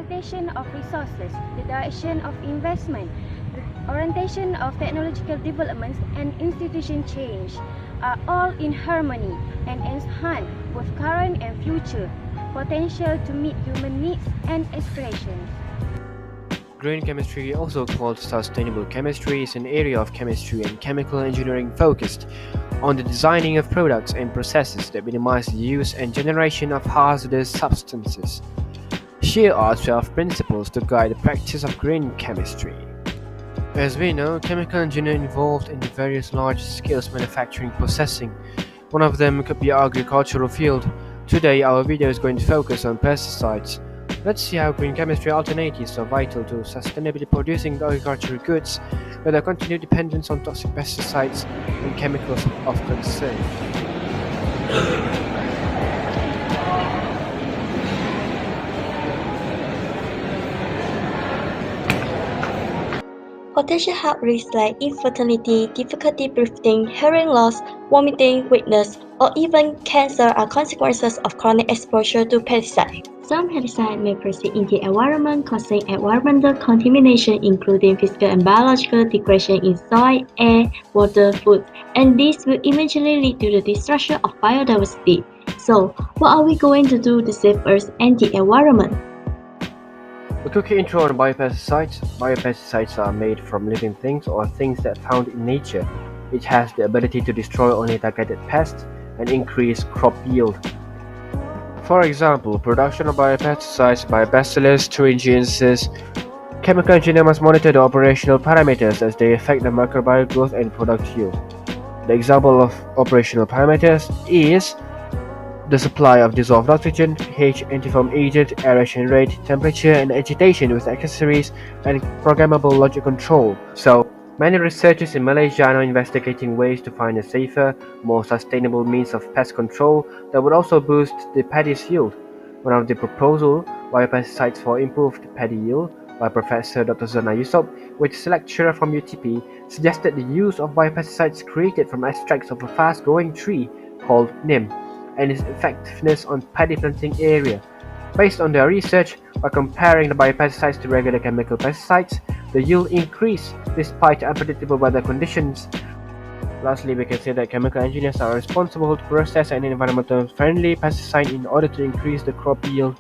allocation of resources, the direction of investment, the orientation of technological developments and institution change are all in harmony and enhance both current and future potential to meet human needs and aspirations. Green chemistry, also called sustainable chemistry, is an area of chemistry and chemical engineering focused on the designing of products and processes that minimize the use and generation of hazardous substances. Here are 12 principles to guide the practice of green chemistry. As we know, chemical engineering involved in the various large-scale manufacturing processing. One of them could be agricultural field. Today our video is going to focus on pesticides. Let's see how green chemistry alternatives are vital to sustainably producing agricultural goods without continued dependence on toxic pesticides and chemicals of concern. Potential health risks like infertility, difficulty breathing, hearing loss, vomiting, weakness, or even cancer are consequences of chronic exposure to pesticides. Some pesticides may persist in the environment, causing environmental contamination including physical and biological degradation in soil, air, water, food, and this will eventually lead to the destruction of biodiversity. So, what are we going to do to save Earth and the environment? A quick intro on biopesticides. Biopesticides are made from living things or things that are found in nature. It has the ability to destroy only targeted pests and increase crop yield. For example, production of biopesticides by bacillus thuringiensis. Chemical engineer must monitor the operational parameters as they affect the microbial growth and product yield. The example of operational parameters is the supply of dissolved oxygen, pH, antifoam agent, aeration rate, temperature, and agitation with accessories, and programmable logic control. So, many researchers in Malaysia are now investigating ways to find a safer, more sustainable means of pest control that would also boost the paddy's yield. One of the proposals, Biopesticides for Improved Paddy Yield, by Professor Dr. Zana Yusof, which is a lecturer from UTP, suggested the use of biopesticides created from extracts of a fast-growing tree called NEEM, and its effectiveness on paddy planting area. Based on their research, by comparing the biopesticides to regular chemical pesticides, the yield increased despite unpredictable weather conditions. Lastly, we can say that chemical engineers are responsible to process an environmentally friendly pesticide in order to increase the crop yield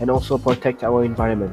and also protect our environment.